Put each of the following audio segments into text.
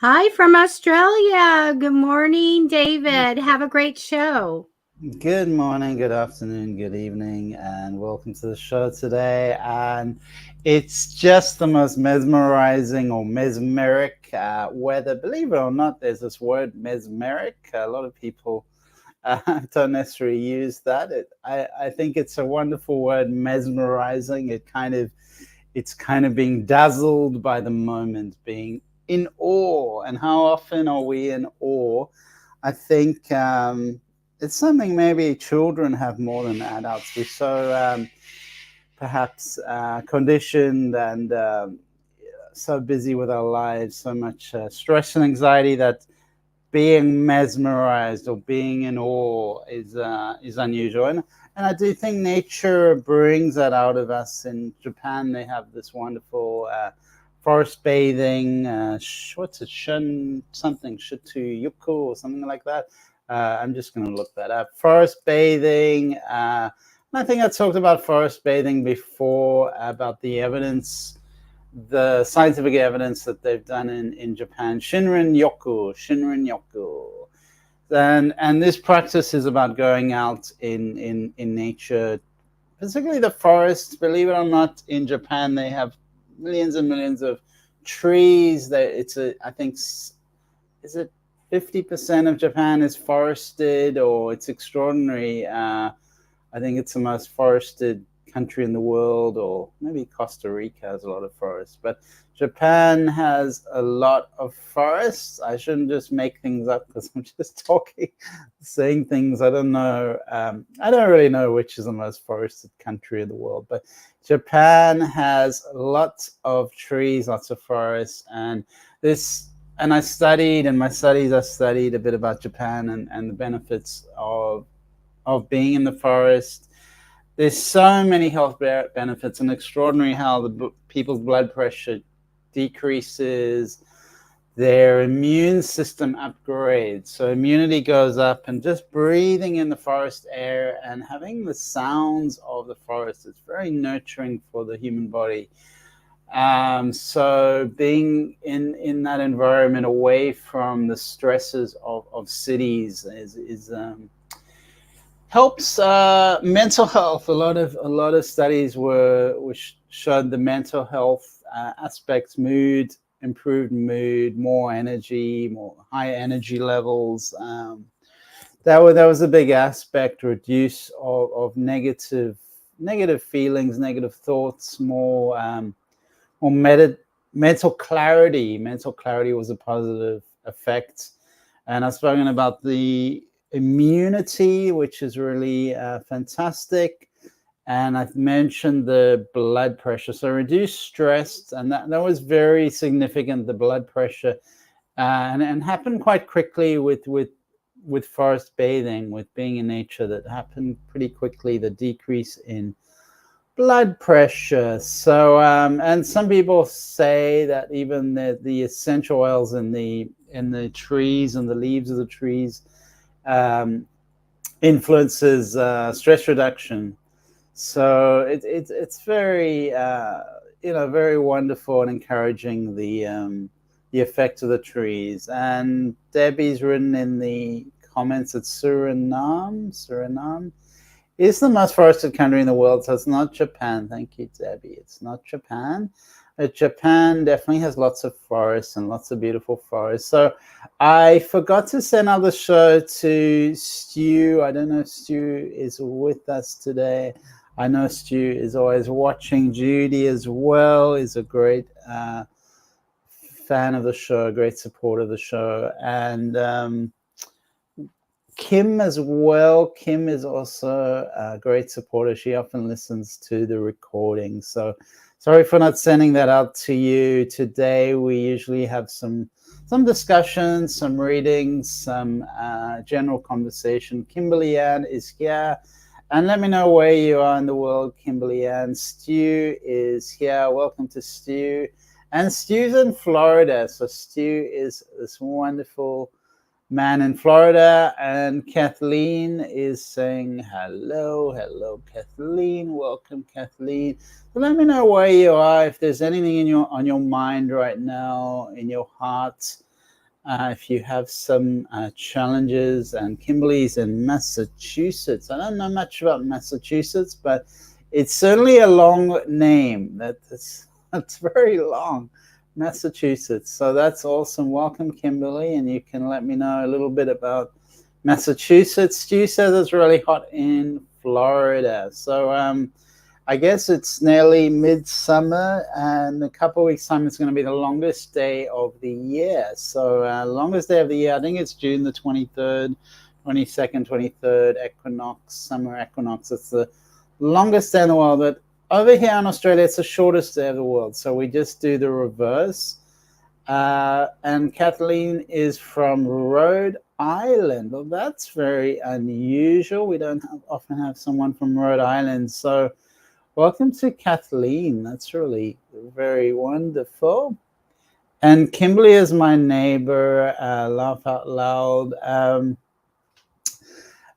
Hi from Australia. Good morning, David. Have a great show. Good morning, good afternoon, good evening, and welcome to the show today. And it's just the most mesmerizing or mesmeric weather. Believe it or not, there's this word mesmeric. A lot of people don't necessarily use that. I think it's a wonderful word, mesmerizing. It's kind of being dazzled by the moment, being in awe. And how often are we in awe? I think it's something maybe children have more than adults. We're so perhaps conditioned and so busy with our lives, so much stress and anxiety that being mesmerized or being in awe is unusual. And I do think nature brings that out of us. In Japan, they have this wonderful forest bathing. What's it? Something Shituyuku or something like that. I'm just going to look that up. Forest bathing. I think I talked about forest bathing before, about the scientific evidence that they've done in Japan. Shinrin Yoku. And this practice is about going out in nature, particularly the forest. Believe it or not, in Japan they have millions and millions of trees. I think, is it 50% of Japan is forested, or it's extraordinary. I think it's the most forested country in the world, or maybe Costa Rica has a lot of forests, but Japan has a lot of forests. I shouldn't just make things up because I'm just talking, saying things. I don't know. I don't really know which is the most forested country in the world, but Japan has lots of trees, lots of forests, and I studied, in my studies, I studied a bit about Japan and the benefits of being in the forest. There's so many health benefits, and extraordinary how people's blood pressure decreases, their immune system upgrades, so immunity goes up. And just breathing in the forest air and having the sounds of the forest is very nurturing for the human body. So being in that environment, away from the stresses of cities, is helps mental health. A lot of studies which showed the mental health aspects: improved mood, more energy, more high energy levels. That was a big aspect. Reduce of negative feelings, negative thoughts, more mental clarity. Mental clarity was a positive effect. And I've spoken about the immunity, which is really fantastic. And I've mentioned the blood pressure. So reduce stress, and that was very significant, the blood pressure. And happened quite quickly with forest bathing, with being in nature. That happened pretty quickly, the decrease in blood pressure. So and some people say that even the essential oils in the trees and the leaves of the trees influences stress reduction. So it's very very wonderful and encouraging, the effect of the trees. And Debbie's written in the comments that Suriname is the most forested country in the world, so it's not Japan. Thank you, Debbie. It's not Japan. Japan definitely has lots of forests and lots of beautiful forests. So I forgot to send out the show to Stu. I don't know if Stu is with us today. I know Stu is always watching. Judy as well is a great fan of the show, a great supporter of the show. And Kim as well. Kim is also a great supporter. She often listens to the recording. So sorry for not sending that out to you today. We usually have some discussions, some readings, some general conversation. Kimberly Ann is here. And let me know where you are in the world, Kimberly Ann. Stu is here. Welcome to Stu. And Stu's in Florida. So Stu is this wonderful man in Florida. And Kathleen is saying hello Kathleen, welcome Kathleen. So let me know where you are, if there's anything on your mind right now, in your heart, if you have some challenges. And Kimberly's in Massachusetts. I don't know much about Massachusetts, but it's certainly a long name. That's very long, Massachusetts. So that's awesome. Welcome, Kimberly, and you can let me know a little bit about Massachusetts. Stu says it's really hot in Florida. So I guess it's nearly midsummer, and a couple of weeks' time it's going to be the longest day of the year. So longest day of the year, I think it's June the 23rd, 22nd, 23rd equinox, summer equinox. It's the longest day in the world, but over here in Australia, it's the shortest day of the world. So we just do the reverse. And Kathleen is from Rhode Island. Well, that's very unusual. We don't often have someone from Rhode Island. So welcome to Kathleen. That's really very wonderful. And Kimberly is my neighbor. Laugh out loud.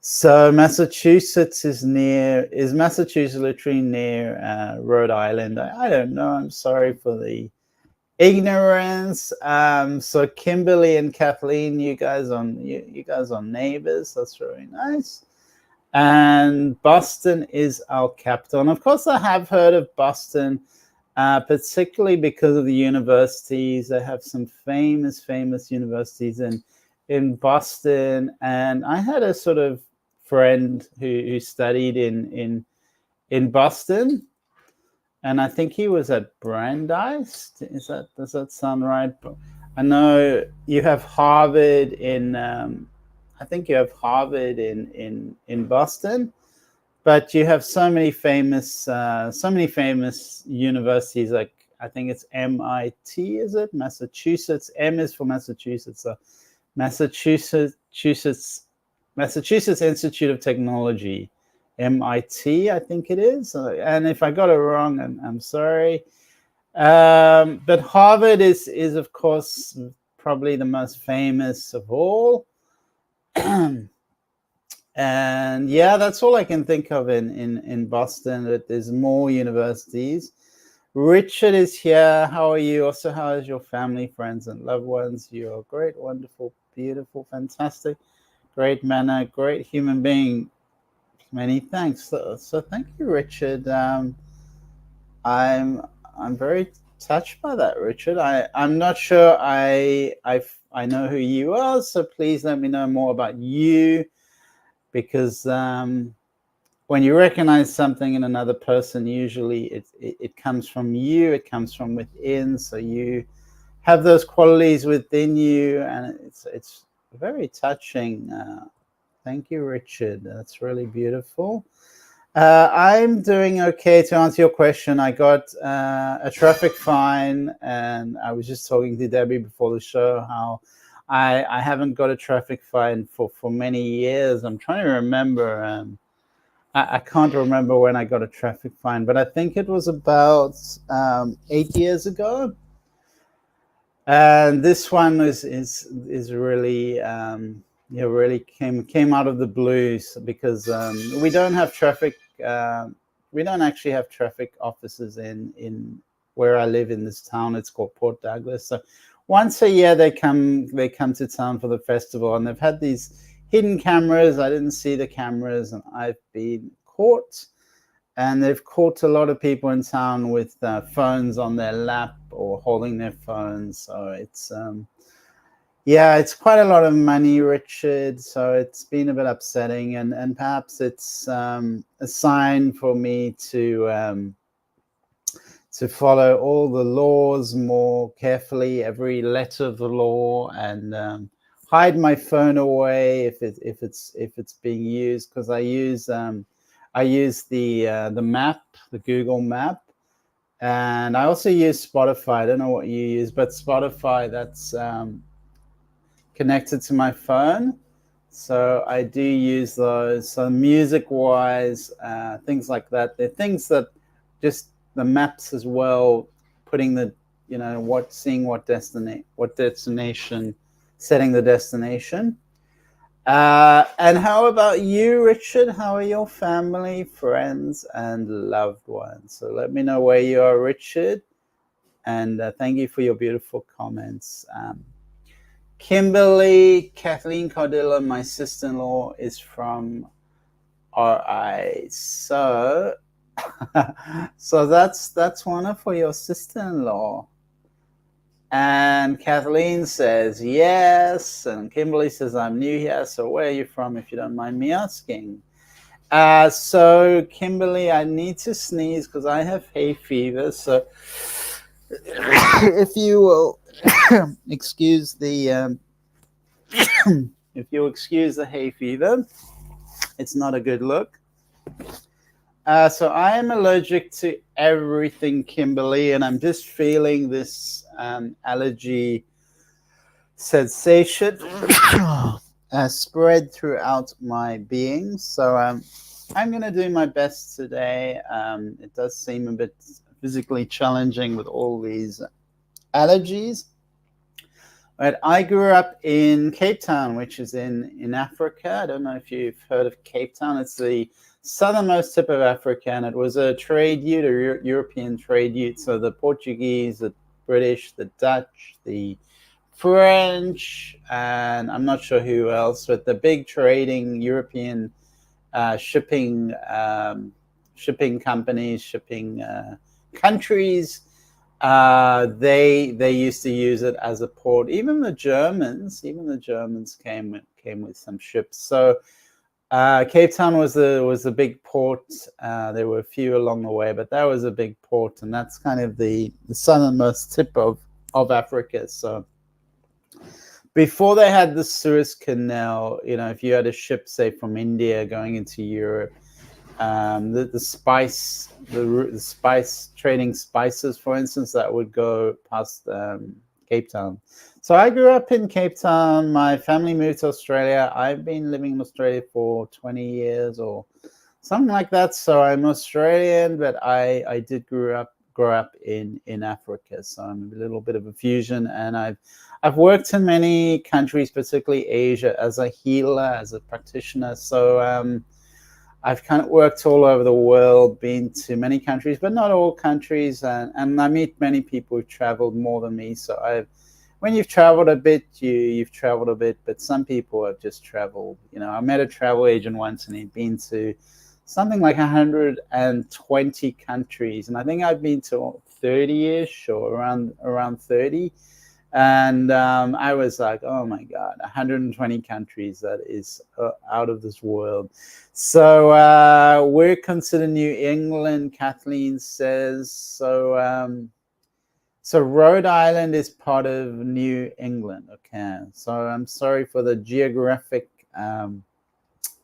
So Massachusetts is Massachusetts literally near Rhode Island? I don't know. I'm sorry for the ignorance. So Kimberly and Kathleen, you guys are neighbors. That's really nice. And Boston is our capital. And of course, I have heard of Boston, particularly because of the universities. They have some famous universities in Boston. And I had a sort of friend who studied in Boston. And I think he was at Brandeis. Does that sound right? I know you have Harvard in. I think you have Harvard in Boston, but you have so many famous universities. Like I think it's MIT. Is it Massachusetts? M is for Massachusetts. So Massachusetts Institute of Technology. MIT, I think it is. And if I got it wrong, I'm sorry. But Harvard is of course probably the most famous of all. And yeah, that's all I can think of in Boston. That there's more universities. Richard is here. How are you? Also, how is your family, friends, and loved ones? You're great, wonderful, beautiful, fantastic, great manner, great human being. Many thanks. So thank you, Richard. I'm very touched by that, Richard. I'm not sure I know who you are, so please let me know more about you, because when you recognize something in another person, usually it comes from you, it comes from within. So you have those qualities within you, and it's very touching. Thank you, Richard. That's really beautiful. I'm doing okay. To answer your question, I got a traffic fine, and I was just talking to Debbie before the show how I haven't got a traffic fine for many years. I'm trying to remember. I can't remember when I got a traffic fine, but I think it was about 8 years ago. And this one is really really came out of the blues, because we don't have traffic. We don't actually have traffic officers in where I live in this town. It's called Port Douglas. So once a year they come to town for the festival, and they've had these hidden cameras. I didn't see the cameras, and I've been caught. And they've caught a lot of people in town with phones on their lap or holding their phones. So it's it's quite a lot of money, Richard. So it's been a bit upsetting, and perhaps it's a sign for me to follow all the laws more carefully, every letter of the law, and hide my phone away if it's being used, because I use the map, the Google map, and I also use Spotify. I don't know what you use, but Spotify, that's connected to my phone, so I do use those. So music-wise, things like that. They're things that just the maps as well, putting the seeing what destination, setting the destination. And how about you, Richard? How are your family, friends, and loved ones? So let me know where you are, Richard. And thank you for your beautiful comments. Kimberly Kathleen Cordilla, my sister-in-law, is from RI. So so that's one for your sister-in-law. And Kathleen says yes, and Kimberly says I'm new here, so where are you from, if you don't mind me asking? So Kimberly, I need to sneeze because I have hay fever, so if you will excuse the if you excuse the hay fever, it's not a good look. So I am allergic to everything, Kimberly, and I'm just feeling this allergy sensation spread throughout my being. So I'm going to do my best today. It does seem a bit physically challenging with all these allergies. But I grew up in Cape Town, which is in Africa. I don't know if you've heard of Cape Town. It's the southernmost tip of Africa, and it was a trade route, a European trade route. So the Portuguese, the British, the Dutch, the French, and I'm not sure who else, but the big trading European shipping companies, shipping countries, they used to use it as a port. Even the Germans came with some ships. So Cape Town was a big port. There were a few along the way, but that was a big port, and that's kind of the southernmost tip of Africa. So before they had the Suez Canal, if you had a ship, say from India going into Europe, the spice trading spices, for instance, that would go past Cape Town. So I grew up in Cape Town. My family moved to Australia. I've been living in Australia for 20 years or something like that. So I'm Australian, but I did grow up in Africa. So I'm a little bit of a fusion, and I've worked in many countries, particularly Asia, as a healer, as a practitioner. So I've kind of worked all over the world, been to many countries, but not all countries. And I meet many people who've traveled more than me. So when you've traveled a bit, you've traveled a bit, but some people have just traveled. I met a travel agent once, and he'd been to something like 120 countries. And I think I've been to 30-ish or around 30. And I was like, oh my God, 120 countries. That is out of this world. So we're considered New England, Kathleen says. So Rhode Island is part of New England. Okay. So I'm sorry for the geographic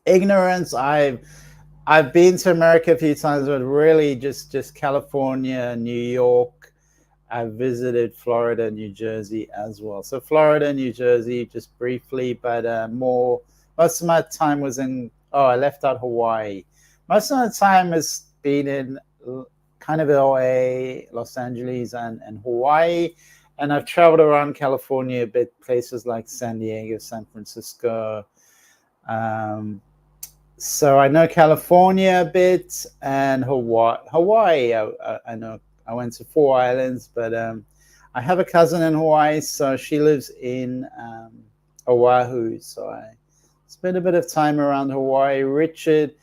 ignorance. I've been to America a few times, but really just California, New York. I visited Florida, New Jersey as well. So Florida, New Jersey, just briefly, but most of my time was I left out Hawaii. Most of the time has been in kind of LA, Los Angeles, and Hawaii. And I've traveled around California a bit, places like San Diego, San Francisco. So I know California a bit, and Hawaii, I know. I went to 4 islands, but I have a cousin in Hawaii, so she lives in Oahu. So I spent a bit of time around Hawaii. Richard,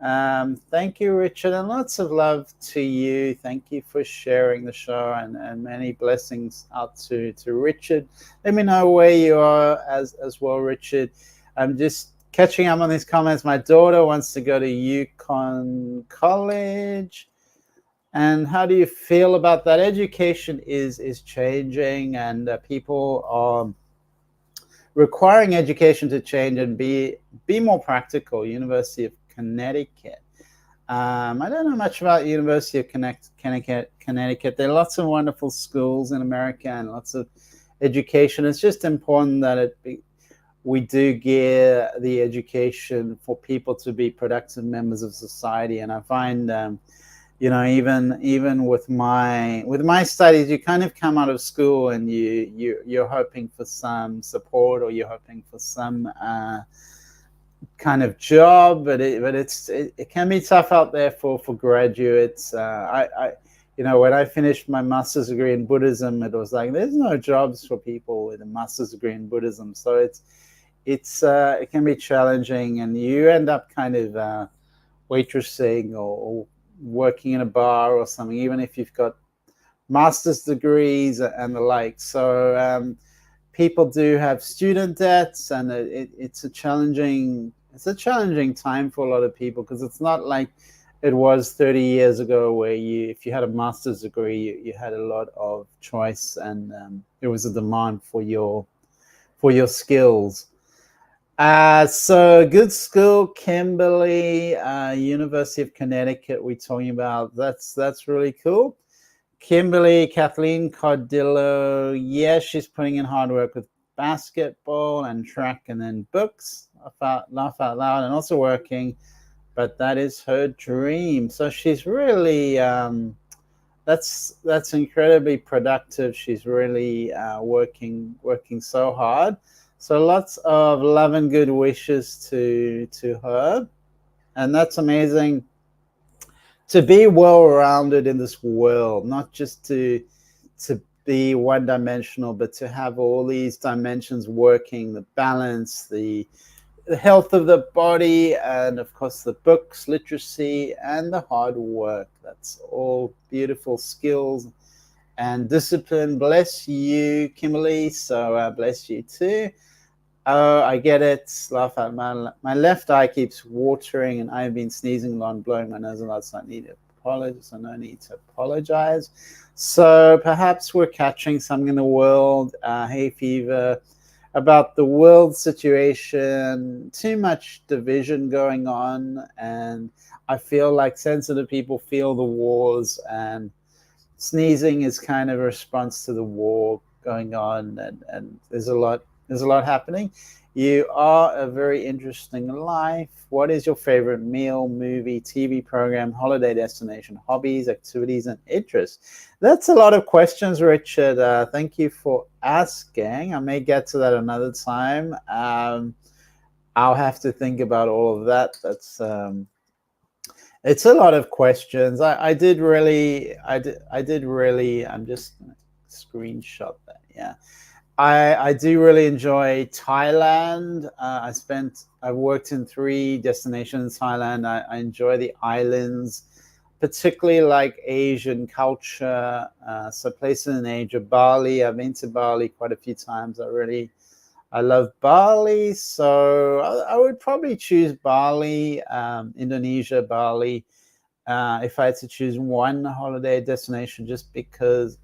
thank you, Richard, and lots of love to you. Thank you for sharing the show, and many blessings out to Richard. Let me know where you are as well, Richard. I'm just catching up on these comments. My daughter wants to go to Yukon College. And how do you feel about that? Education is changing, and people are requiring education to change and be more practical. University of Connecticut. I don't know much about University of Connecticut. There are lots of wonderful schools in America and lots of education. It's just important that we do gear the education for people to be productive members of society. And I find even with my studies, you kind of come out of school and you're hoping for some support, or you're hoping for some kind of job, but it can be tough out there for graduates. when I finished my master's degree in Buddhism, it was like there's no jobs for people with a master's degree in Buddhism. So it can be challenging, and you end up kind of waitressing or working in a bar or something, even if you've got master's degrees and the like. So people do have student debts, and it's a challenging time for a lot of people, because it's not like it was 30 years ago, where if you had a master's degree, you had a lot of choice, and there was a demand for your skills. So good school, Kimberly, University of Connecticut. We're talking about that's really cool. Kimberly, Kathleen Cardillo, yes, she's putting in hard work with basketball and track, and then books. Laugh out loud, and also working, but that is her dream. So she's really that's incredibly productive. She's really working so hard. So lots of love and good wishes to her, and that's amazing. To be well-rounded in this world, not just to be one-dimensional, but to have all these dimensions working, the balance, the health of the body, and of course the books, literacy, and the hard work. That's all beautiful skills and discipline. Bless you, Kimberly. So bless you too. Oh, I get it. Laugh out. My left eye keeps watering, and I've been sneezing a lot and blowing my nose a lot, so I need to apologize. So no need to apologize. So perhaps we're catching something in the world, hay fever, about the world situation, too much division going on, and I feel like sensitive people feel the wars, and sneezing is kind of a response to the war going on, and there's a lot happening. You are a very interesting life. What is your favorite meal, movie, TV program, holiday destination, hobbies, activities, and interests? That's a lot of questions, Richard. Thank you for asking. I may get to that another time. I'll have to think about all of that. It's a lot of questions. I did really. I'm just gonna screenshot that. Yeah. I do really enjoy Thailand. I've worked in 3 destinations in Thailand. I enjoy the islands, particularly like Asian culture. So places in Asia, Bali. I've been to Bali quite a few times. I love Bali. So I would probably choose Bali, Indonesia, Bali, if I had to choose one holiday destination, just because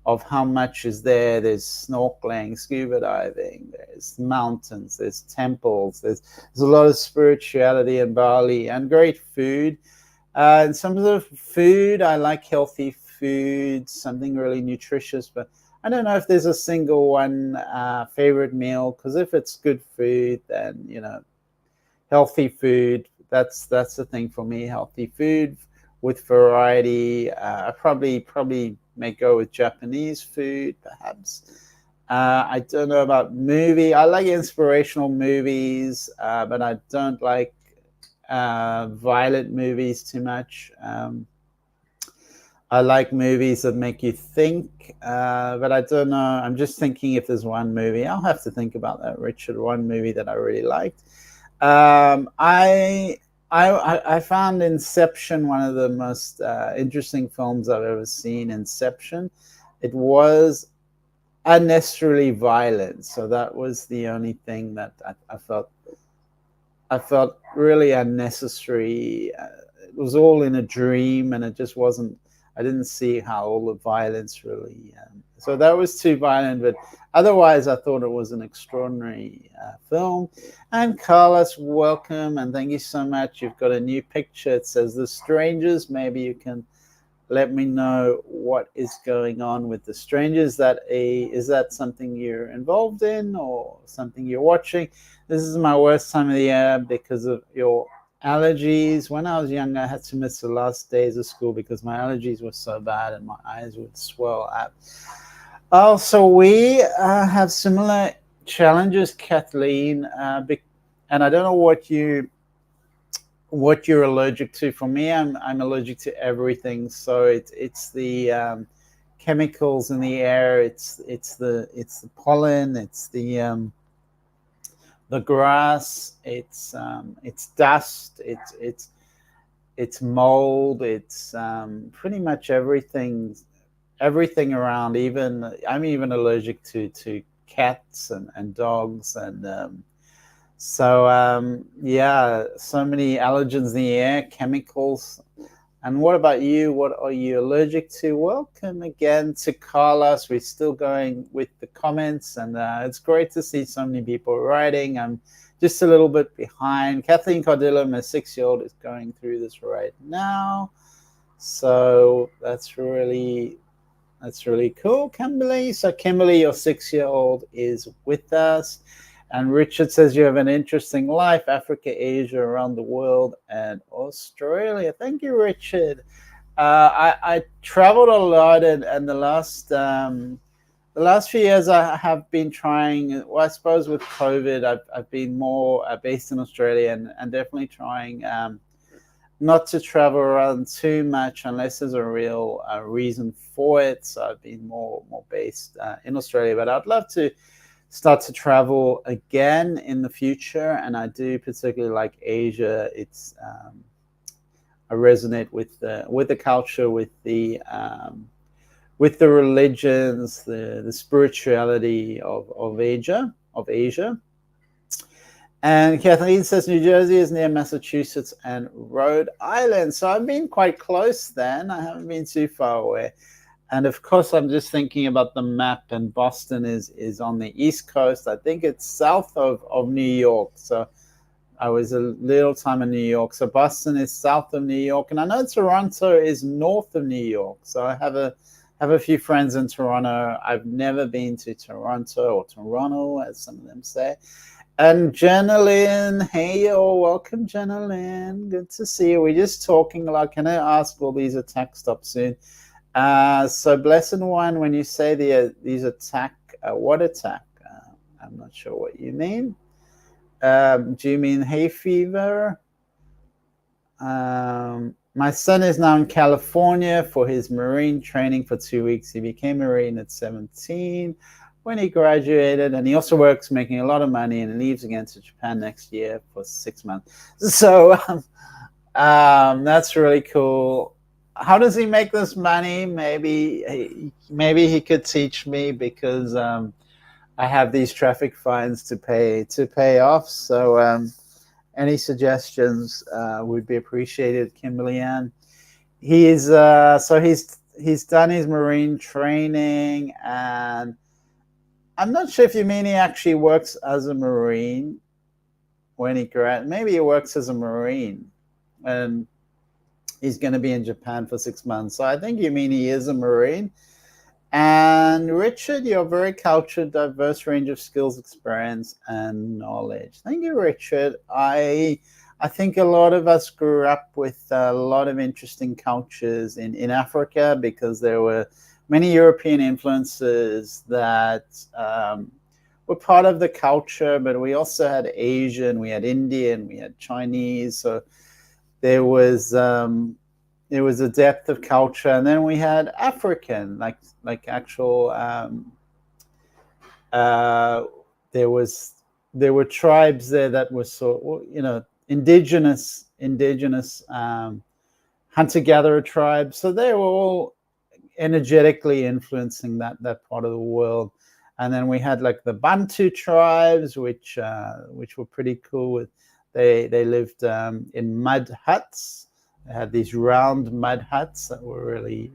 of how much is there. There's snorkeling, scuba diving, there's mountains, there's temples, there's a lot of spirituality in Bali, and great food. In terms of food, I like healthy food, something really nutritious, but I don't know if there's a single one favorite meal, because if it's good food, then healthy food, that's the thing for me. Healthy food with variety. I probably may go with Japanese food, perhaps. I don't know about movie. I like inspirational movies, but I don't like violent movies too much. I like movies that make you think, but I don't know. I'm just thinking if there's one movie. I'll have to think about that, Richard. One movie that I really liked. I found Inception one of the most interesting films I've ever seen. Inception. It was unnecessarily violent, so that was the only thing that I felt really unnecessary. It was all in a dream, and it just wasn't. I didn't see how all the violence really. So that was too violent, but otherwise, I thought it was an extraordinary film. And Carlos, welcome, and thank you so much. You've got a new picture. It says The Strangers. Maybe you can let me know what is going on with The Strangers. Is that something you're involved in, or something you're watching? This is my worst time of the year because of your allergies. When I was younger, I had to miss the last days of school because my allergies were so bad and my eyes would swell up. Oh, so we have similar challenges, Kathleen, and I don't know what you what you're allergic to. For me, I'm allergic to everything. So it's the chemicals in the air. It's the pollen. It's the grass. It's dust. It's mold. It's pretty much everything around. Even I'm even allergic to cats and dogs and yeah, so many allergens in the air, chemicals. And what about you? What are you allergic to? Welcome again to Carlos. We're still going with the comments, and it's great to see so many people writing. I'm just a little bit behind. Kathleen Cardillo, my 6-year-old, is going through this right now. So that's really cool, Kimberly. So Kimberly, your 6-year-old, is with us. And Richard says you have an interesting life, Africa, Asia, around the world, and Australia. Thank you, Richard. I traveled a lot, and the last few years I have been trying, well, I suppose with COVID, I've been more based in Australia and definitely trying not to travel around too much unless there's a real reason for it. So I've been more based in Australia, but I'd love to start to travel again in the future, and I do particularly like Asia. It's I resonate with the culture, with the religions, the spirituality of Asia. And Kathleen says New Jersey is near Massachusetts and Rhode Island, so I've been quite close. Then I haven't been too far away. And of course, I'm just thinking about the map, and Boston is on the East Coast. I think it's south of New York. So I was a little time in New York. So Boston is south of New York. And I know Toronto is north of New York. So I have a few friends in Toronto. I've never been to Toronto, or Toronto, as some of them say. And Jenna Lynn, hey, welcome, Jenna Lynn. Good to see you. We're just talking a lot. Can I ask, will these attacks stop soon? So Blessed One, when you say these attack, what attack? I'm not sure what you mean. Do you mean hay fever? My son is now in California for his Marine training for 2 weeks. He became a Marine at 17 when he graduated, and he also works making a lot of money, and leaves again to Japan next year for 6 months. So that's really cool. How does he make this money? Maybe he could teach me, because I have these traffic fines to pay off. So any suggestions would be appreciated, Kimberly Ann. He's done his Marine training, and I'm not sure if you mean he actually works as a Marine when he graduates. Maybe he works as a Marine, and he's going to be in Japan for 6 months. So I think you mean he is a Marine. And Richard, you're very cultured, diverse range of skills, experience, and knowledge. Thank you, Richard. I think a lot of us grew up with a lot of interesting cultures in Africa, because there were many European influences that were part of the culture, but we also had Asian, we had Indian, we had Chinese. So there was a depth of culture, and then we had African, like actual. There were tribes there that were indigenous hunter-gatherer tribes. So they were all energetically influencing that part of the world. And then we had like the Bantu tribes, which were pretty cool. They lived in mud huts. They had these round mud huts that were really,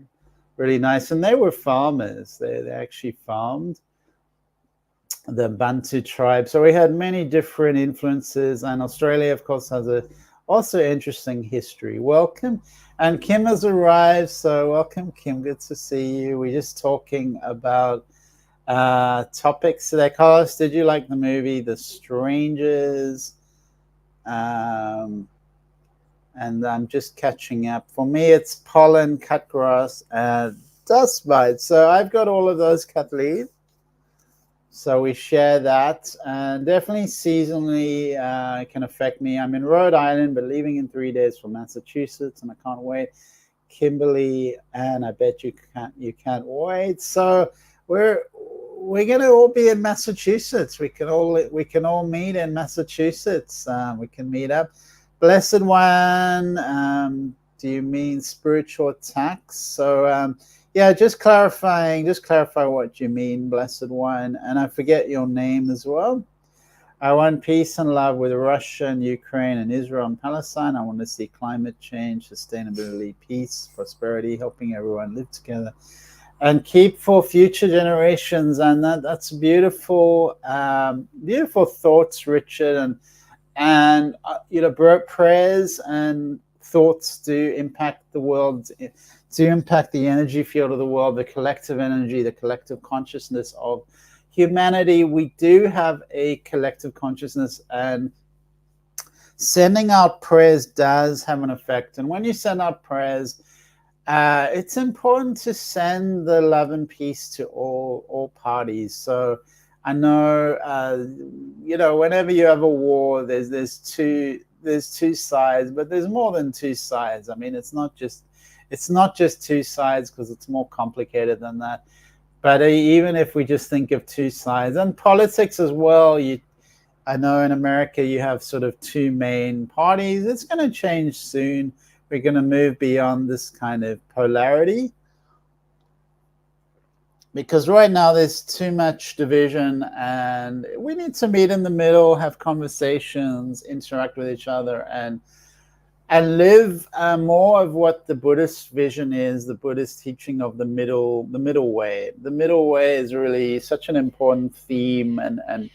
really nice. And they were farmers. They actually farmed, the Bantu tribe. So we had many different influences. And Australia, of course, has a also interesting history. Welcome. And Kim has arrived. So welcome, Kim. Good to see you. We're just talking about topics today. Carlos, did you like the movie The Strangers? And I'm just catching up. For me, it's pollen, cut grass, and dust mites. So I've got all of those, Kathleen. So we share that, and definitely seasonally it can affect me. I'm in Rhode Island, but leaving in 3 days for Massachusetts, and I can't wait. Kimberly, and I bet you can't wait. So we're gonna all be in Massachusetts. We can all meet in Massachusetts. We can meet up. Blessed One, do you mean spiritual attacks? So yeah, just clarify what you mean, Blessed One. And I forget your name as well. I want peace and love with Russia and Ukraine and Israel and Palestine. I want to see climate change, sustainability, peace, prosperity, helping everyone live together and keep for future generations. And that's beautiful, beautiful thoughts, Richard. And prayers and thoughts do impact the world, do impact the energy field of the world, the collective energy, the collective consciousness of humanity. We do have a collective consciousness, and sending out prayers does have an effect. And when you send out prayers, it's important to send the love and peace to all parties. So I know, whenever you have a war, there's two sides, but there's more than two sides. I mean, it's not just two sides, because it's more complicated than that. But even if we just think of two sides, and politics as well, I know in America you have sort of two main parties. It's going to change soon. We're going to move beyond this kind of polarity, because right now there's too much division, and we need to meet in the middle, have conversations, interact with each other, and live more of what the Buddhist vision is, the Buddhist teaching of the middle way. The middle way is really such an important theme and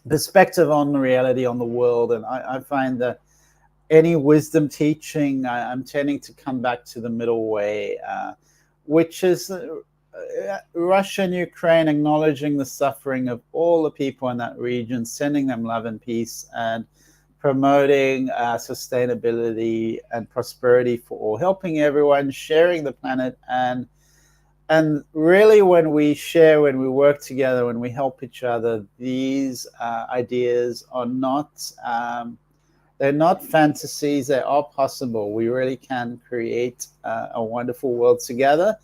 perspective on the reality, on the world. And I find that any wisdom teaching, I'm tending to come back to the middle way, which is Russia and Ukraine, acknowledging the suffering of all the people in that region, sending them love and peace, and promoting sustainability and prosperity for all, helping everyone, sharing the planet. And really, when we share, when we work together, when we help each other, these ideas are not they're not fantasies. They are possible. We really can create a wonderful world together,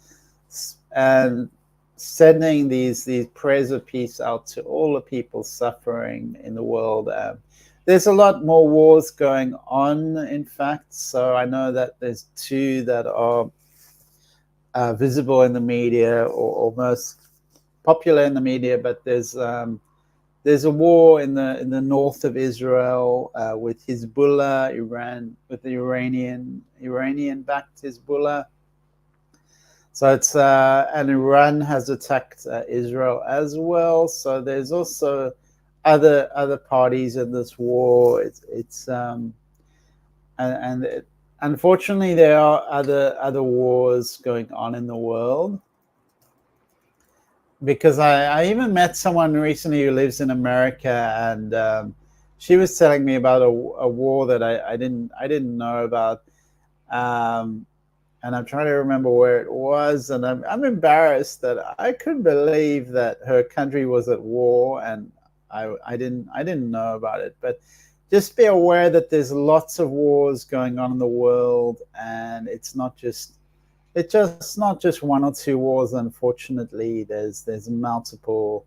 and sending these prayers of peace out to all the people suffering in the world. There's a lot more wars going on, in fact. So I know that there's two that are visible in the media, or most popular in the media. But there's a war in the north of Israel with Hezbollah, Iran, with the Iranian-backed Hezbollah. So it's and Iran has attacked Israel as well. So there's also other parties in this war. Unfortunately, there are other wars going on in the world. Because I even met someone recently who lives in America, and she was telling me about a war that I didn't know about, and I'm trying to remember where it was, and I'm embarrassed that I couldn't believe that her country was at war, and I didn't know about it. But just be aware that there's lots of wars going on in the world, and it's not just not just one or two wars. Unfortunately, there's multiple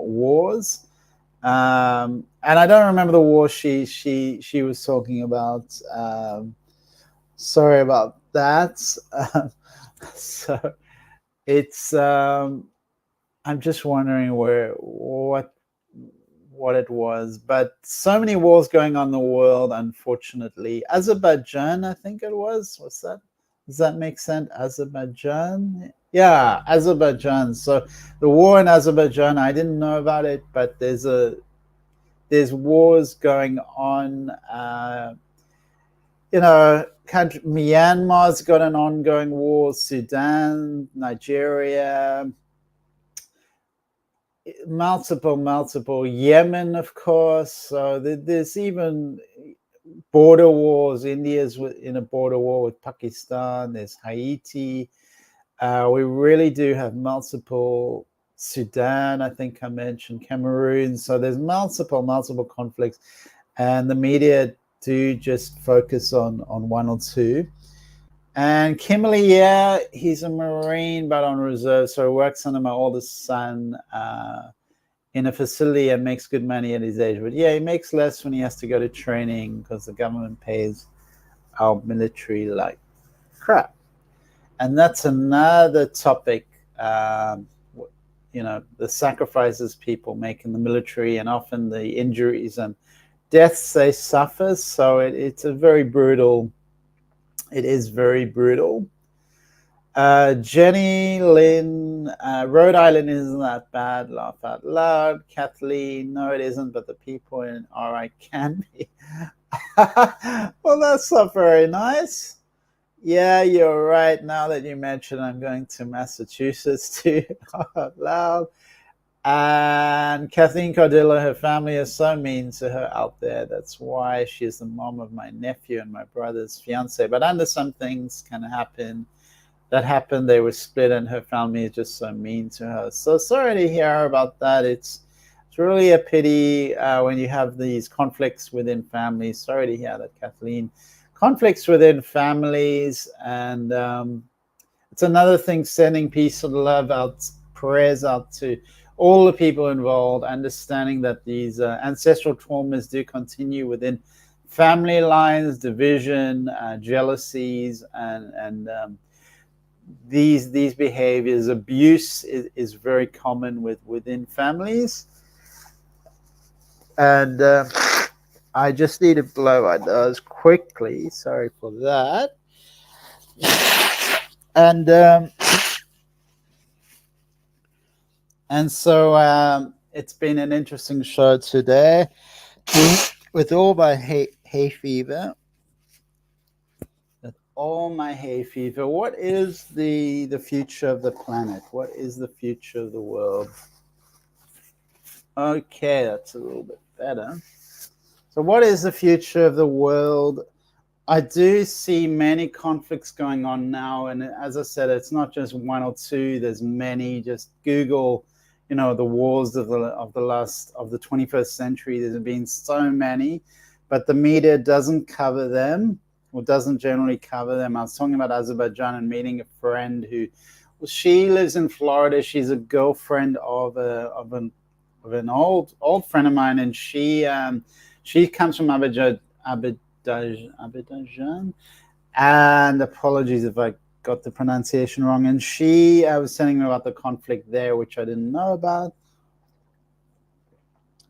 wars, and I don't remember the war she was talking about. Sorry about that. So it's I'm just wondering what it was. But so many wars going on in the world, unfortunately. Azerbaijan, I think it was. What's that? Does that make sense? Azerbaijan? Yeah, Azerbaijan. So the war in Azerbaijan, I didn't know about it, but there's wars going on. Myanmar's got an ongoing war, Sudan, Nigeria, multiple, Yemen, of course. So there's even border wars. India's in a border war with Pakistan. There's Haiti. We really do have multiple. Sudan, I think I mentioned, Cameroon. So there's multiple conflicts, and the media do just focus on one or two. And Kimberly, yeah, he's a Marine, but on reserve, so he works under my oldest son in a facility and makes good money at his age. But yeah, he makes less when he has to go to training because the government pays our military like crap. And that's another topic. The sacrifices people make in the military, and often the injuries and deaths they suffer. So it's a very brutal. It is very brutal. Jenny Lynn, Rhode Island isn't that bad. Laugh out loud. Kathleen, no, it isn't, but the people in RI can be. Well, that's not very nice. Yeah, you're right. Now that you mention, I'm going to Massachusetts too. Out loud. And Kathleen Cordillo, her family is so mean to her out there. That's why she's the mom of my nephew and my brother's fiance. But under some things can happen. That happened. They were split, and her family is just so mean to her. So sorry to hear about that. It's really a pity when you have these conflicts within families. Sorry to hear that, Kathleen. Conflicts within families, and it's another thing, sending peace and love out, prayers out to all the people involved, understanding that these ancestral traumas do continue within family lines, division, jealousies, and these behaviors. Abuse is very common within families. And I just need to blow my nose quickly. Sorry for that. And so it's been an interesting show today with all my hay fever. With all my hay fever. What is the future of the planet? What is the future of the world? Okay, that's a little bit better. So what is the future of the world? I do see many conflicts going on now, and as I said, it's not just one or two. There's many. Just Google, the wars of the 21st century. There's been so many, but the media doesn't cover them, or doesn't generally cover them. I was talking about Azerbaijan and meeting a friend she lives in Florida. She's a girlfriend of an old friend of mine, and she comes from Azerbaijan, and apologies if I got the pronunciation wrong. And I was telling her about the conflict there, which I didn't know about.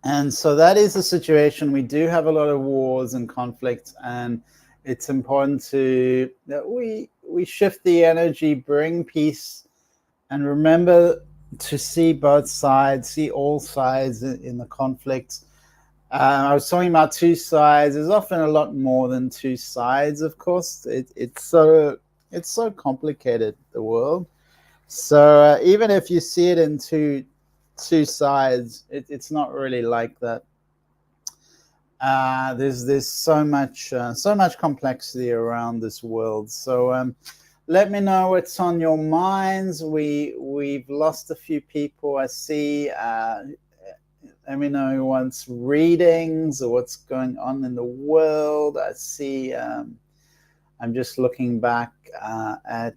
And so that is the situation. We do have a lot of wars and conflicts, and it's important that we shift the energy, bring peace, and remember to see both sides, see all sides in the conflicts. I was talking about two sides. There's often a lot more than two sides, of course. It's so complicated, the world. So even if you see it in two sides, it's not really like that. There's so much complexity around this world. So let me know what's on your minds. We've lost a few people, I see. Let me know who wants readings or what's going on in the world. I see. I'm just looking back at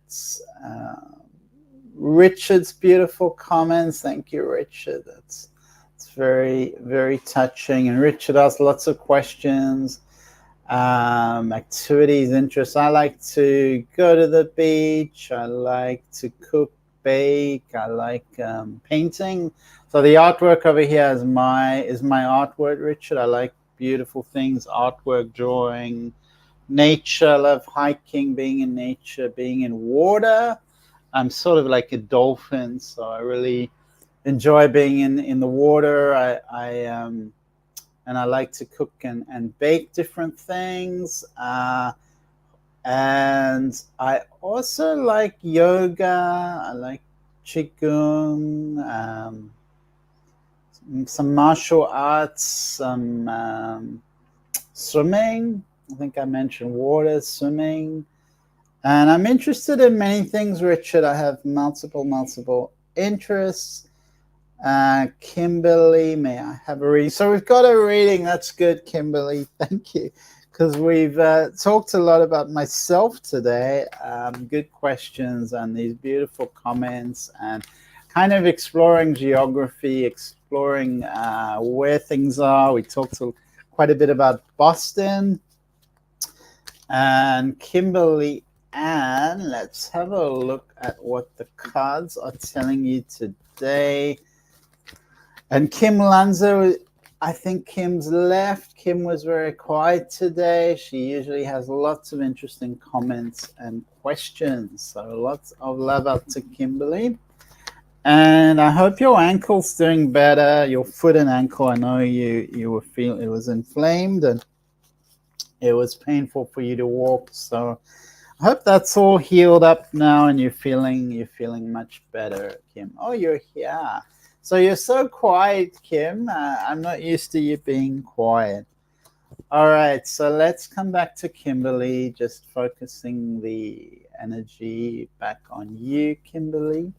Richard's beautiful comments. Thank you, Richard. It's very, very touching. And Richard asked lots of questions, activities, interests. I like to go to the beach. I like to cook, bake. I like painting. So the artwork over here is my artwork, Richard. I like beautiful things, artwork, drawing, nature. I love hiking, being in nature, being in water. I'm sort of like a dolphin, so I really enjoy being in the water. And I like to cook and bake different things. And I also like yoga. I like qigong. Some martial arts, some swimming. I think I mentioned water, swimming. And I'm interested in many things, Richard. I have multiple interests. Kimberly, may I have a reading? So we've got a reading. That's good, Kimberly. Thank you. Because we've talked a lot about myself today. Good questions and these beautiful comments, and kind of exploring geography, exploring where things are. We talked quite a bit about Boston. And Kimberly Ann, let's have a look at what the cards are telling you today. And Kim Lanza, I think Kim's left. Kim was very quiet today. She usually has lots of interesting comments and questions. So lots of love up to Kimberly. And I hope your ankle's doing better. Your foot and ankle, I know you were feeling it was inflamed and it was painful for you to walk. So I hope that's all healed up now and you're feeling much better, Kim. Oh, you're here. So you're so quiet, Kim. I'm not used to you being quiet. All right, so let's come back to Kimberly, just focusing the energy back on you, Kimberly.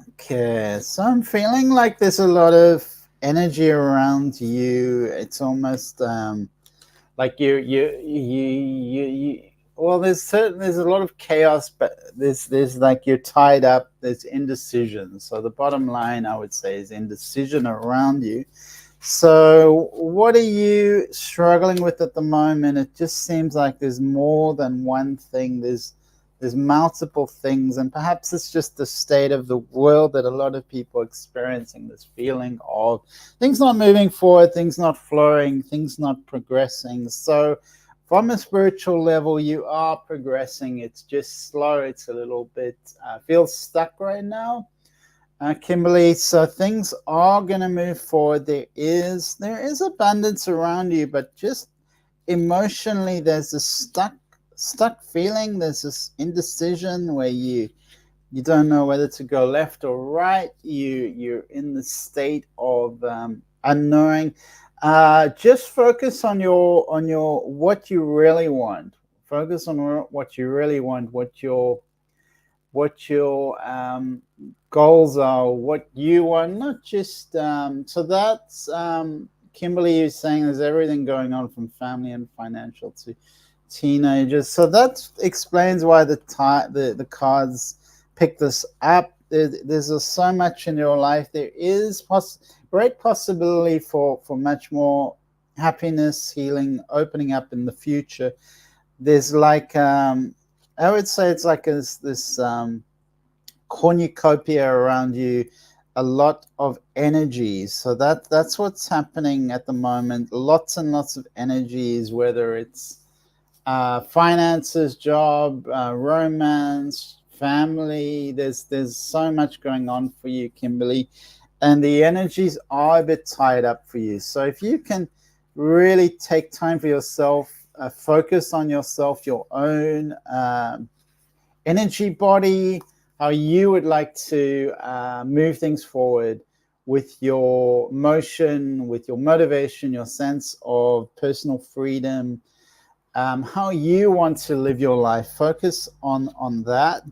Okay, so I'm feeling like there's a lot of energy around you. It's almost like you well, there's a lot of chaos, but there's like you're tied up, there's indecision. So the bottom line, I would say, is indecision around you. So what are you struggling with at the moment? It just seems like there's more than one thing. There's multiple things, and perhaps it's just the state of the world that a lot of people are experiencing, this feeling of things not moving forward, things not flowing, things not progressing. So from a spiritual level, you are progressing. It's just slow. It's a little bit feels stuck right now, Kimberly. So things are going to move forward. There is abundance around you, but just emotionally, there's a stuck feeling. There's this indecision where you don't know whether to go left or right. You're in the state of unknowing. Just focus on your what you really want. Focus on what you really want, what your goals are, what you want, not just so that's Kimberly is saying there's everything going on from family and financial to teenagers. So that explains why the cards pick this up. There's so much in your life. There is great possibility for much more happiness, healing, opening up in the future. There's like I would say it's like this cornucopia around you, a lot of energies. So that's what's happening at the moment. Lots and lots of energies, whether it's finances, job, romance, family. There's so much going on for you, Kimberly, and the energies are a bit tied up for you. So if you can really take time for yourself, focus on yourself, your own energy body, how you would like to move things forward with your motion, with your motivation, your sense of personal freedom, how you want to live your life. Focus on that.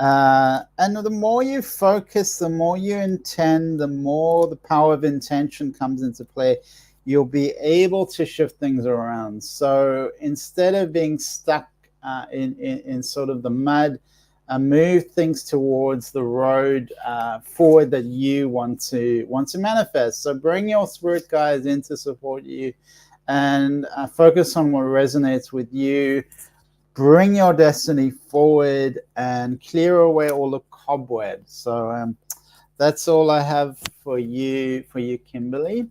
And the more you focus, the more you intend, the more the power of intention comes into play. You'll be able to shift things around. So instead of being stuck in sort of the mud, move things towards the road forward that you want to manifest. So bring your spirit guides in to support you, and focus on what resonates with you. Bring your destiny forward and clear away all the cobwebs. So that's all I have for you, Kimberly.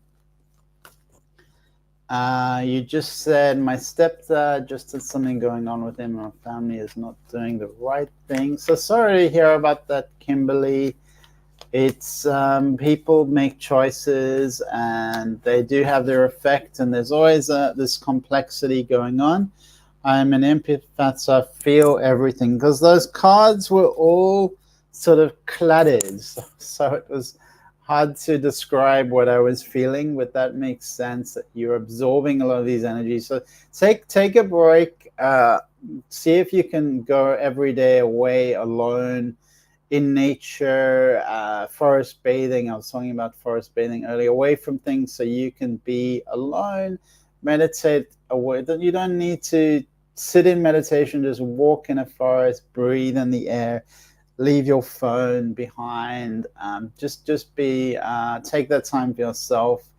You just said my stepdad just had something going on with him. Our family is not doing the right thing. So sorry to hear about that, Kimberly. It's people make choices and they do have their effect, and there's always this complexity going on. I'm an empath, so I feel everything, because those cards were all sort of cluttered. So it was hard to describe what I was feeling, but that makes sense, that you're absorbing a lot of these energies. So take a break. See if you can go every day away alone in nature, forest bathing. I was talking about forest bathing earlier, away from things so you can be alone, meditate away. You don't need to sit in meditation, just walk in a forest, breathe in the air, leave your phone behind. Just be, take that time for yourself.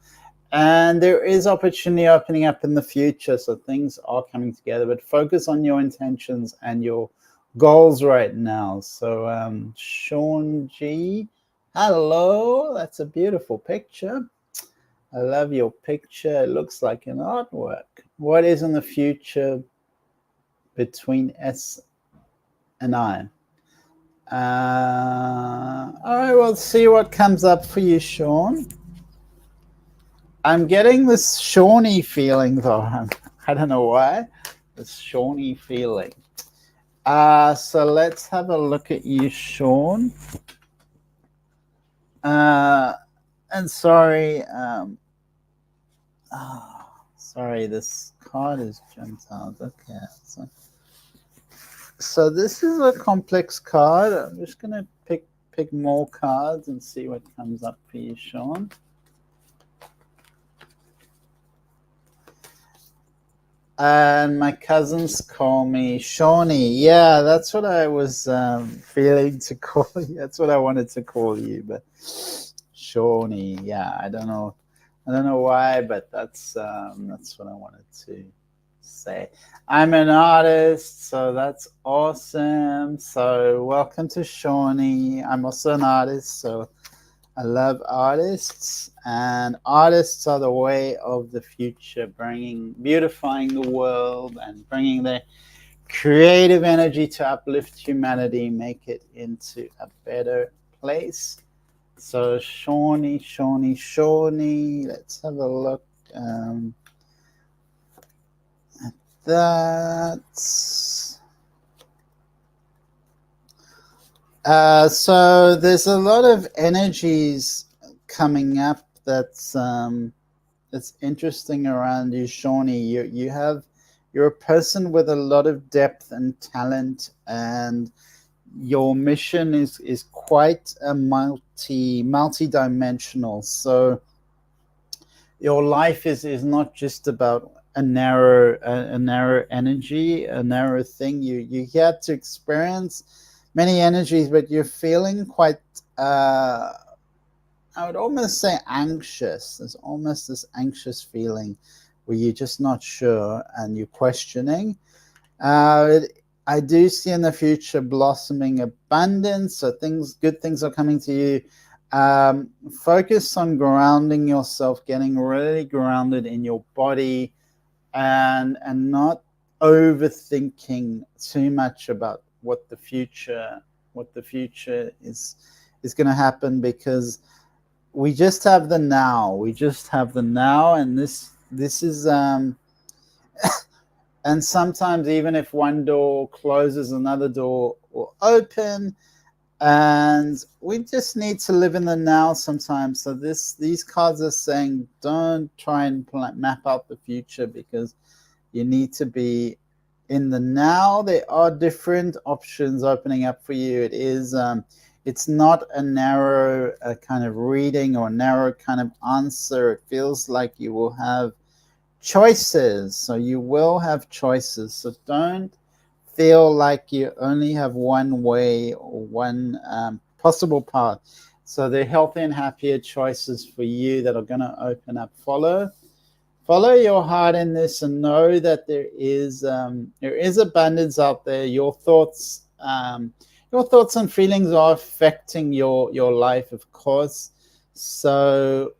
And there is opportunity opening up in the future, so things are coming together, but focus on your intentions and your goals right now. So Sean G, hello, that's a beautiful picture. I love your picture. It looks like an artwork. What is in the future between S and I? All right, we'll see what comes up for you, Sean. I'm getting this Shawnee feeling, though. I don't know why. This Shawnee feeling. So let's have a look at you, Sean. And sorry, sorry, this card is jumped out. Okay, so this is a complex card. I'm just gonna pick more cards and see what comes up for you, Sean. And my cousins call me Shawnee. Yeah, that's what I was feeling to call you. That's what I wanted to call you, but Shawnee. Yeah, I don't know why, but that's what I wanted to say. I'm an artist, so that's awesome. So welcome to Shawnee. I'm also an artist, so I love artists, and artists are the way of the future, beautifying the world and bringing their creative energy to uplift humanity, make it into a better place. So Shawnee, let's have a look at that. So there's a lot of energies coming up that's interesting around you, Shawnee. You're a person with a lot of depth and talent, and your mission is quite a multi-dimensional. So your life is not just about a narrow energy, a narrow thing. You get to experience many energies, but you're feeling quite, I would almost say, anxious. There's almost this anxious feeling where you're just not sure and you're questioning. I do see in the future blossoming abundance, so good things are coming to you. Focus on grounding yourself, getting really grounded in your body, and not overthinking too much about what the future is going to happen, because we just have the now. And this is and sometimes even if one door closes, another door will open, and we just need to live in the now sometimes. So these cards are saying, don't try and map out the future, because you need to be in the now. There are different options opening up for you. It's not a narrow kind of reading or a narrow kind of answer. It feels like you will have choices. So you will have choices. So don't feel like you only have one way or one possible path. So there are healthy and happier choices for you that are going to open up. Follow your heart in this, and know that there is abundance out there. Your thoughts and feelings are affecting your life, of course. So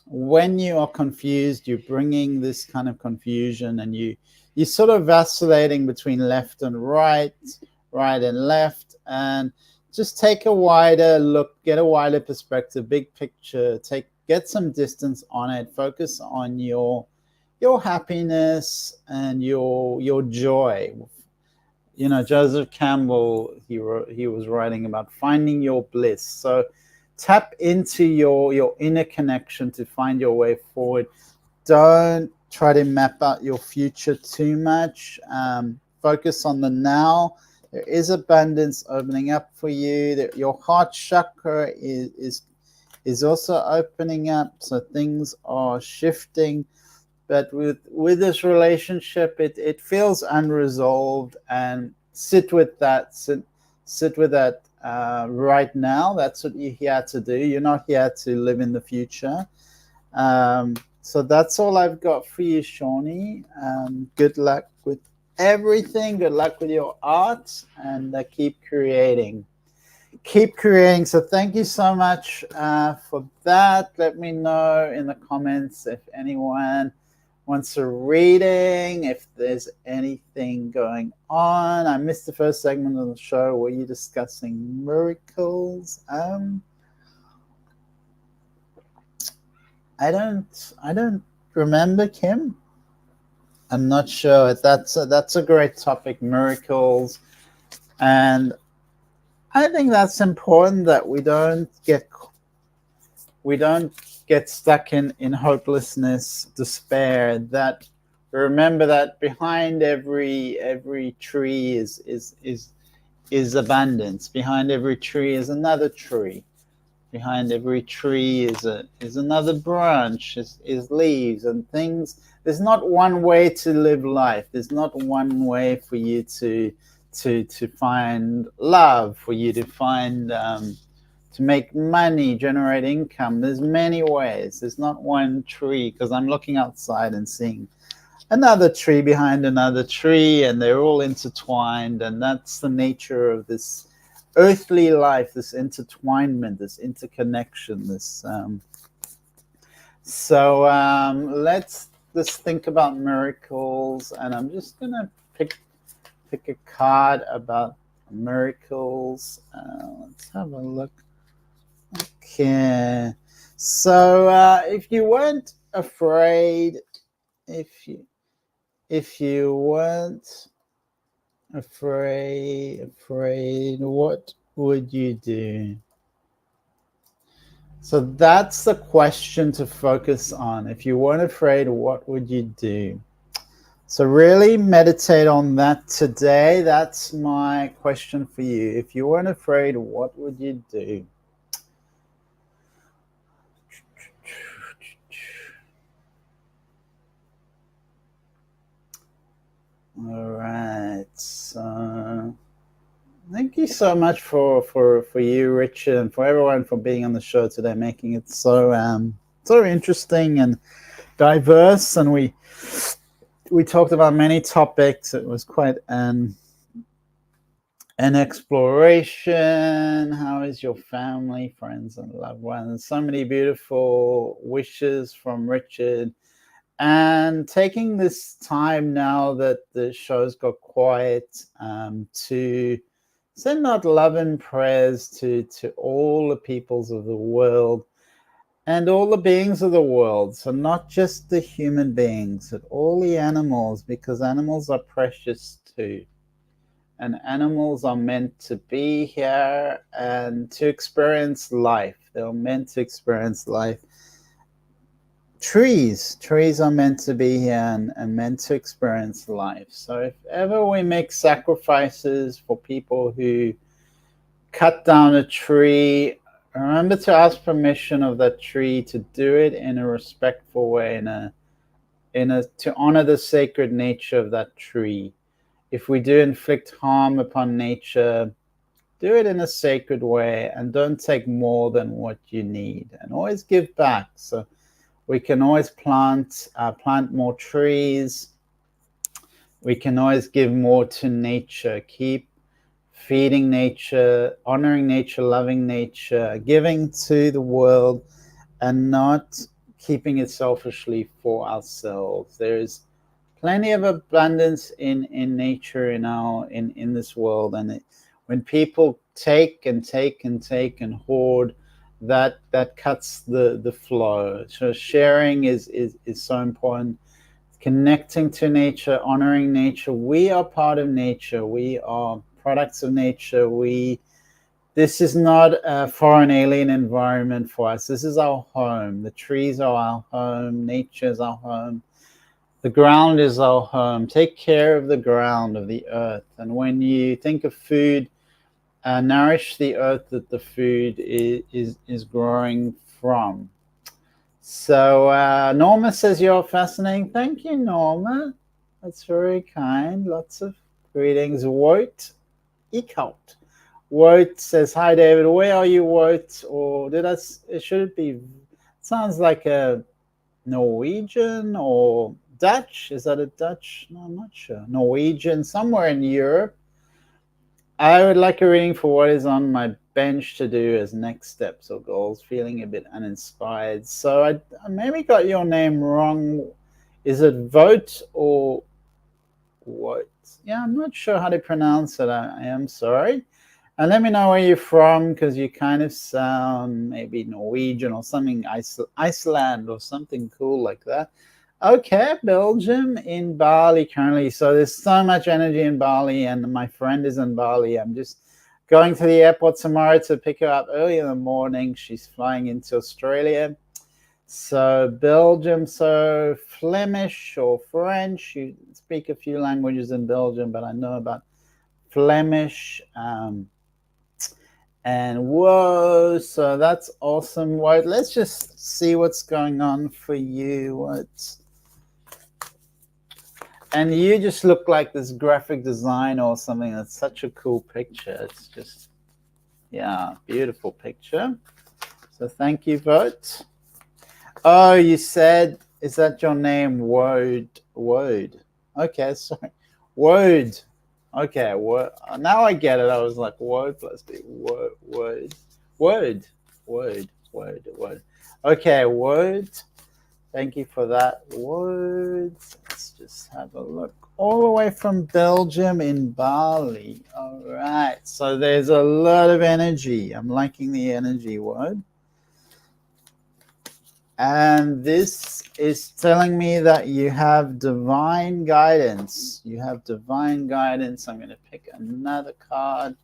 when you are confused, you're bringing this kind of confusion, and you're sort of vacillating between left and right and left, and just take a wider look, get a wider perspective, big picture, get some distance on it, focus on your happiness and your joy. Joseph Campbell, he was writing about finding your bliss. So tap into your inner connection to find your way forward. Don't try to map out your future too much. Focus on the now. There is abundance opening up for you. Your heart chakra is also opening up, so things are shifting. But with this relationship, it feels unresolved, and sit with that. Sit with that right now. That's what you're here to do. You're not here to live in the future. So that's all I've got for you, Shawnee. Good luck with everything. Good luck with your art, and keep creating. Keep creating. So thank you so much for that. Let me know in the comments if anyone wants a reading, if there's anything going on. I missed the first segment of the show. Were you discussing miracles? I don't remember, Kim. I'm not sure. That's a great topic, miracles, and I think that's important that we don't get stuck in hopelessness, despair. That remember that behind every tree is abundance. Behind every tree is another tree. Behind every tree is another branch, is leaves and things. There's not one way to live life. There's not one way for you to find love, for you to find to make money, generate income. There's many ways. There's not one tree, because I'm looking outside and seeing another tree behind another tree, and they're all intertwined, and that's the nature of this earthly life, this intertwinement, this interconnection, this let's think about miracles, and I'm just gonna pick a card about miracles. Let's have a look. Okay, so if you weren't afraid, if you weren't afraid, what would you do? So that's the question to focus on. If you weren't afraid, what would you do? So really meditate on that today. That's my question for you. If you weren't afraid, what would you do? All right. So thank you so much for you, Richard, and for everyone for being on the show today, making it so interesting and diverse. And we talked about many topics. It was quite an exploration. How is your family, friends, and loved ones? So many beautiful wishes from Richard. And taking this time now that the show's got quiet, to send out love and prayers to all the peoples of the world and all the beings of the world. So not just the human beings, but all the animals, because animals are precious too. And animals are meant to be here and to experience life. They're meant to experience life. Trees are meant to be here and meant to experience life. So if ever we make sacrifices for people who cut down a tree, remember to ask permission of that tree to do it in a respectful way, to honor the sacred nature of that tree. If we do inflict harm upon nature, do it in a sacred way, and don't take more than what you need, and always give back. So we can always plant more trees. We can always give more to nature. Keep feeding nature, honoring nature, loving nature, giving to the world, and not keeping it selfishly for ourselves. There's plenty of abundance in nature in this world, and when people take and hoard, that cuts the flow. So sharing is so important. Connecting to nature, honoring nature. We are part of nature. We are products of nature. this is not a foreign alien environment for us. This is our home. The trees are our home. Nature is our home. The ground is our home. Take care of the ground, of the earth. And when you think of food, nourish the earth that the food is growing from. So Norma says you're fascinating. Thank you, Norma. That's very kind. Lots of greetings. Wout Eekhout. Wout says, hi, David. Where are you, Wout? Or should it be, sounds like a Norwegian or Dutch. Is that a Dutch? No, I'm not sure. Norwegian, somewhere in Europe. I would like a reading for what is on my bench to do as next steps or goals. Feeling a bit uninspired. So I maybe got your name wrong. Is it Vote or what? Yeah, I'm not sure how to pronounce it. I am sorry. And let me know where you're from, because you kind of sound maybe Norwegian or something, Iceland or something cool like that. Okay, Belgium, in Bali currently. So there's so much energy in Bali, and my friend is in Bali. I'm just going to the airport tomorrow to pick her up early in the morning. She's flying into Australia. So Belgium, so Flemish or French. You speak a few languages in Belgium, but I know about Flemish. And whoa, so that's awesome. What? Let's just see what's going on for you. What? And you just look like this graphic design or something. That's such a cool picture. It's just, yeah, beautiful picture. So thank you, Vote. Oh, you said, is that your name? Wode. Okay, sorry. Wode. Okay, now I get it. I was like, word plus B. Word. Okay, word. Thank you for that. Words. Let's just have a look. All the way from Belgium in Bali. All right. So there's a lot of energy. I'm liking the energy word. And this is telling me that you have divine guidance. You have divine guidance. I'm going to pick another card.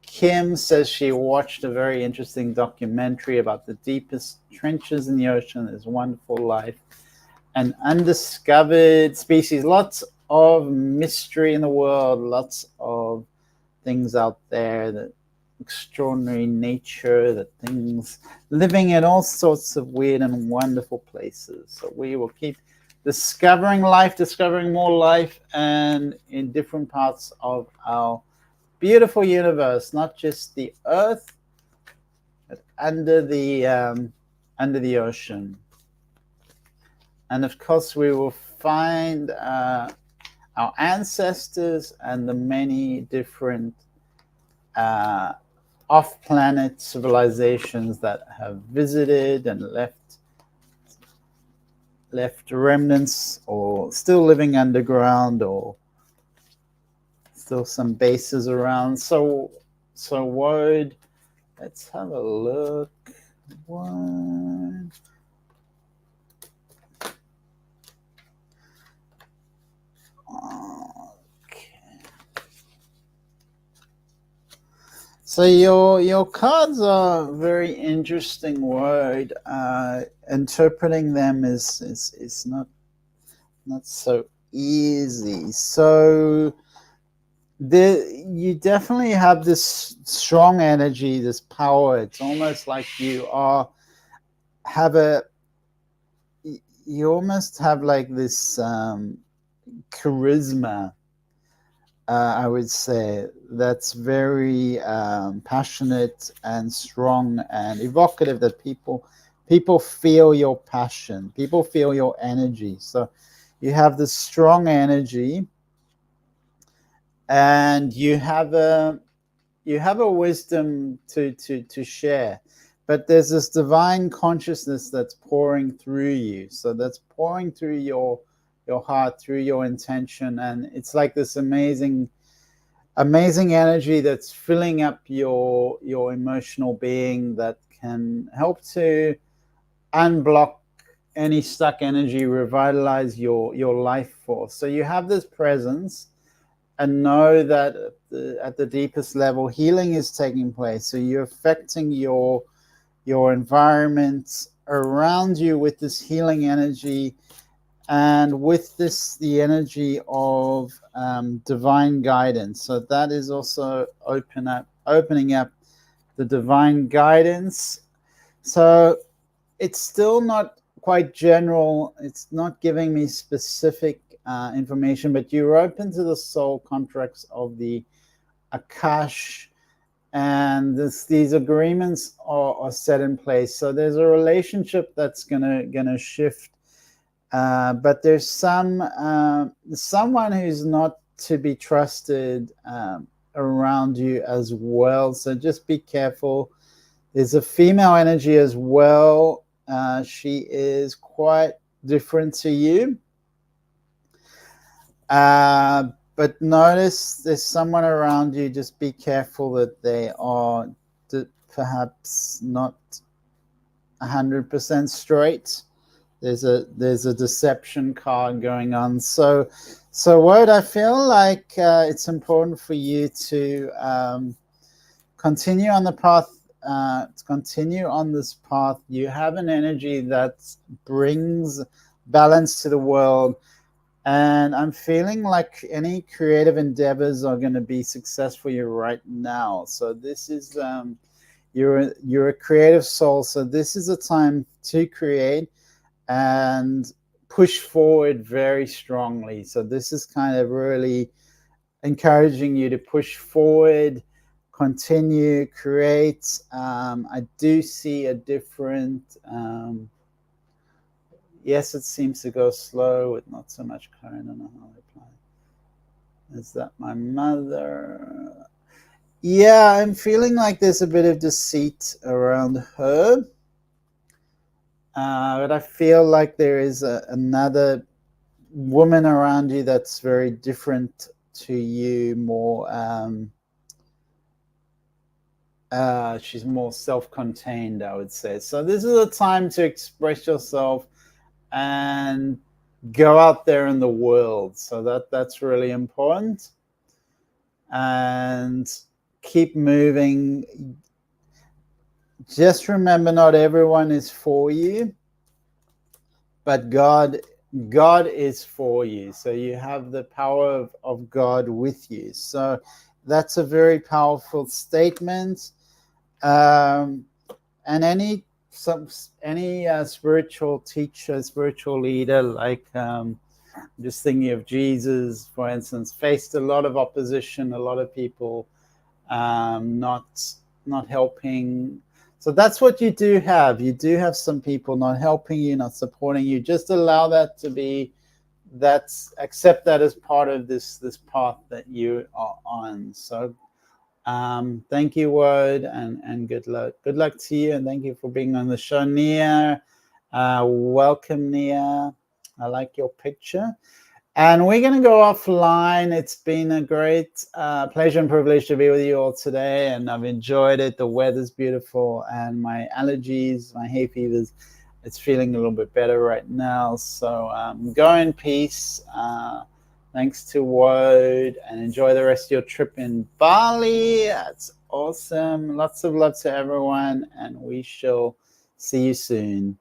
Kim says she watched a very interesting documentary about the deepest trenches in the ocean. There's wonderful life and undiscovered species. Lots of mystery in the world. Lots of things out there, that extraordinary nature, that things living in all sorts of weird and wonderful places. So we will keep discovering life, discovering more life, and in different parts of our beautiful universe, not just the earth, but under the ocean. And of course we will find our ancestors and the many different off-planet civilizations that have visited and left remnants, or still living underground, or still some bases around. So Wode, let's have a look. One. So your cards are very interesting word. Interpreting them is not so easy. So you definitely have this strong energy, this power. It's almost like you almost have like this charisma. I would say that's very passionate and strong and evocative, that people feel your passion, people feel your energy. So you have this strong energy, and you have a wisdom to share, but there's this divine consciousness that's pouring through you. So that's pouring through your heart, through your intention, and it's like this amazing energy that's filling up your emotional being, that can help to unblock any stuck energy, revitalize your life force. So you have this presence, and know that at the deepest level, healing is taking place. So you're affecting your environment around you with this healing energy, and with this, the energy of divine guidance. So that is also opening up the divine guidance. So it's still not quite general. It's not giving me specific information, but you're open to the soul contracts of the Akash, and these agreements are set in place. So there's a relationship that's gonna shift, but there's someone who's not to be trusted around you as well. So just be careful. There's a female energy as well. She is quite different to you. But notice there's someone around you. Just be careful that they are perhaps not 100% straight. There's a deception card going on. So what I feel like it's important for you to continue on the path. Continue on this path. You have an energy that brings balance to the world, and I'm feeling like any creative endeavors are going to be successful for you right now. So this is you're a creative soul, so this is a time to create and push forward very strongly. So this is kind of really encouraging you to push forward, continue, create. I do see a different, yes, it seems to go slow with not so much current on the holiday plan. Is that my mother? Yeah, I'm feeling like there's a bit of deceit around her. But I feel like there is another woman around you that's very different to you, more she's more self-contained, I would say. So this is a time to express yourself and go out there in the world. So that's really important. And keep moving. Just remember, not everyone is for you, but God is for you. So you have the power of God with you. So that's a very powerful statement. And any spiritual teacher, spiritual leader, like just thinking of Jesus, for instance, faced a lot of opposition, a lot of people not helping. So that's what you do have. You do have some people not helping you, not supporting you. Just allow that to be. Accept that as part of this path that you are on. So thank you, Word, and good luck. Good luck to you, and thank you for being on the show, Nia. Welcome, Nia. I like your picture. And we're going to go offline. It's been a great pleasure and privilege to be with you all today, and I've enjoyed it. The weather's beautiful, and my allergies, my hay fevers, it's feeling a little bit better right now. So go in peace. Thanks to Wode, and enjoy the rest of your trip in Bali. That's awesome. Lots of love to everyone, and we shall see you soon.